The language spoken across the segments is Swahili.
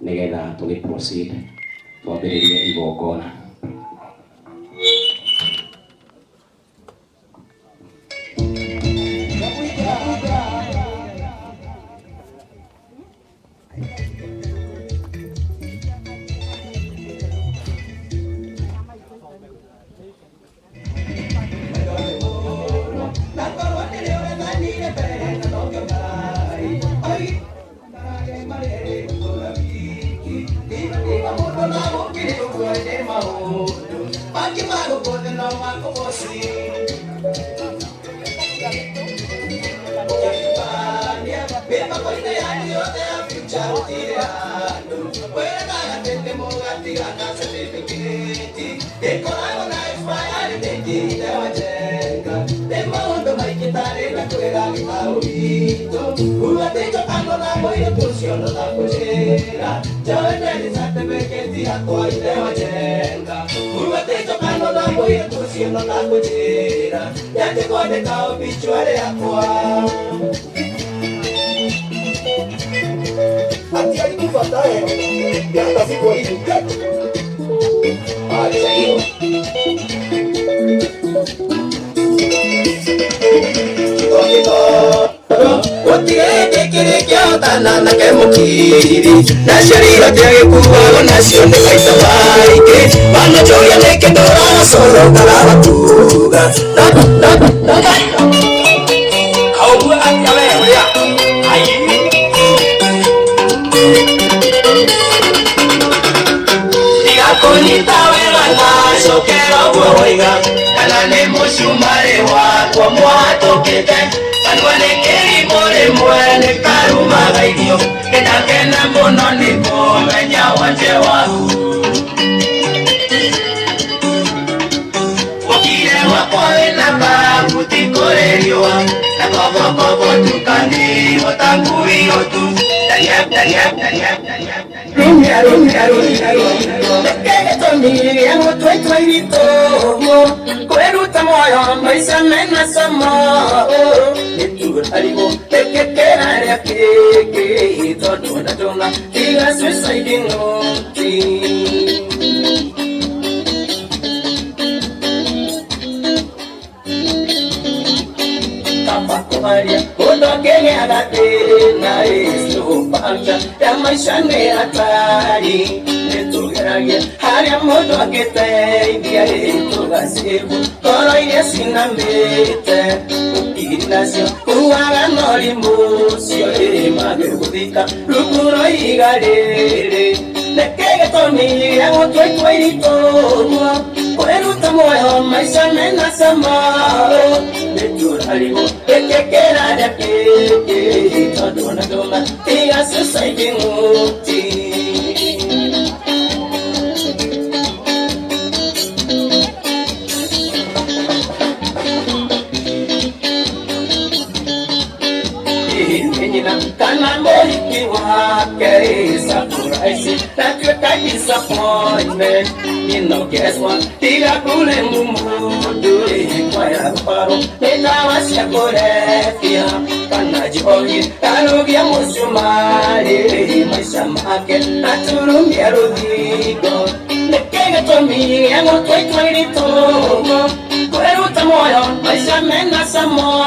nigetha tugi proceed twambiririe igongona. Na que mukiri na sharira tege kuwa na sione kaita maike bana joya leke dora solo kala tuga au bua akale ya ai diga konita wela na sokera boiga kana ne moshumare wa kwa mwato kete kanwane keri more mwene karuma gaidio ketakena mono ni kumenya wanje waku wakile wakwe na kabuti koreriwa na kobo tukani watangui otu rumia Kege tomi yangu twai rito kweruta moyo maisha mena sama Netu haribo leke kera ya keke Todona dona tiga suicide noti Maria, odo kenge agate na esto panja ya maisha ne atari netu gerage haria modo agete india eto gasebu koro ile sinambete ukirinasio uwaga nori musio magegudika lukuro igarere nekege toni yango twai tomo kweruta moyo maisha mena sama netu haribo kekera ya keke todona dona tiga suicide noti kana mboli wake surprise that you can disappointment you know guess what tiga kule mumudu kwa ya paro nina wasia kule pia kana jiogi karugia musumari maisha make naturumia rudigo nekege tomi yango twai ritomo kweruta moyo maisha mena samo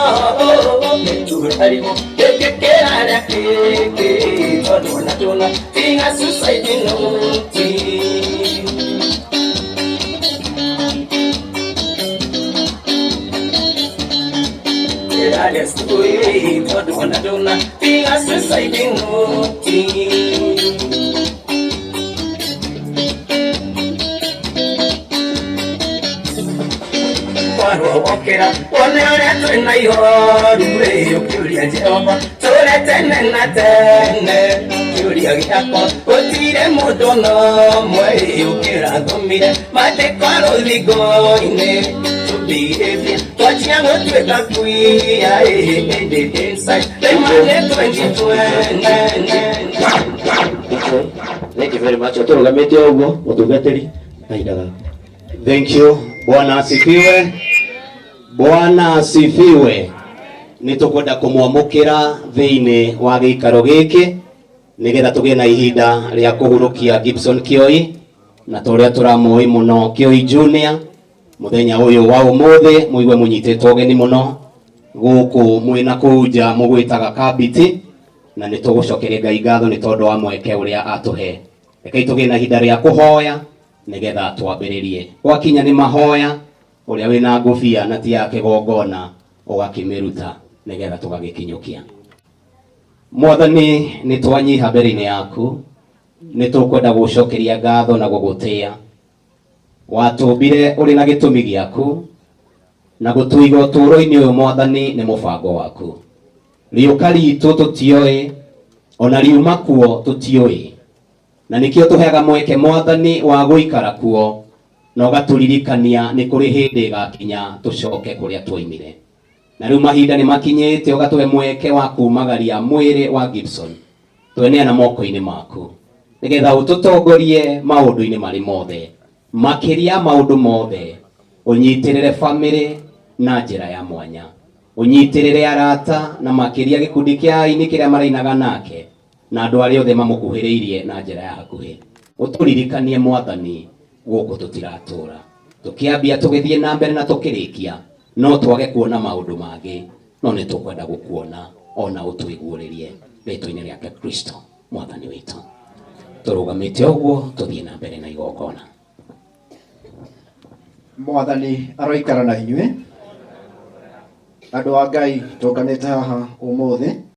netu haribo kekera ya keke todona tinga suicide noti todona tinga suicide noti Okera, one ore na yoru re okuria jehova, tore tene na tene, okuria giako, otire modono, mwe okera domire, mate karo ligoine, tubire, twachiango tweka kuia, ede inside, lemane 2020. Thank you very much. Oturugamite ogo, otugateri, aidaga. Thank you. Bwana asifiwe. Bwana asifiwe. Nitukwenda kumwamukira thiini wa giikaro giki nigetha tugie na ihinda ria kuhurukia Gibson Kioi na turia turamoi muno Kioi Junior muthenya uyu wa umuthi muigwe munyititwo ugeni muno guku mwina kuja mugwitaga Kabiti na nitugucokeria Ngai ngatho ni tondu wa mweke uria atuhe. Rekei tugie na ihinda ria kuhoya nigetha twambiririe. Gwakinya ni mahoya uria wina ngufia na ti ya kigongona ugakimiruta nigetha tugagikinyukia. Mwathani ni twanyiha mbere-ini yaku ni tukwenda gucokeria ngatho na gugutia. Watumbire uri na gitumi giaku na gutuiga uturo-ini uyu Mwathani ni mubango waku. Riuka ritu tutioi ona riuma kuo tutioi na nikio tuheaga mweke Mwathani wa guikara kuo na ugaturirikania ni kuri hindi gakinya tucoke kuria twaimire. Na riu mahinda ni makinyite ugatuhe mweke wa kumagaria mwiri wa Gibson tweneana moko-ini maku nigetha ututongorie maundu-ini mari mothe makiria maundu mothe. Unyitirire family na njira ya mwanya, unyitirire arata na makiria gikundi kia aini kiria marainaga nake na andu aria othe mamukuhiriirie na njira ya hakuhi. Uturirikanie Mwathani guku tutiratura tukiambia tugithie na mbere na tukirikia no twage kuona maundu mangi no ni tukwenda gukuona ona utuiguuririe rĩtwa-inĩ rĩake Kristo Mwathani witu. Turugamite uguo tuthie na mbere na igongona. Mwathani aroikara na inyuĩ. Andu a Ngai tũnganĩte haha ũmũthĩ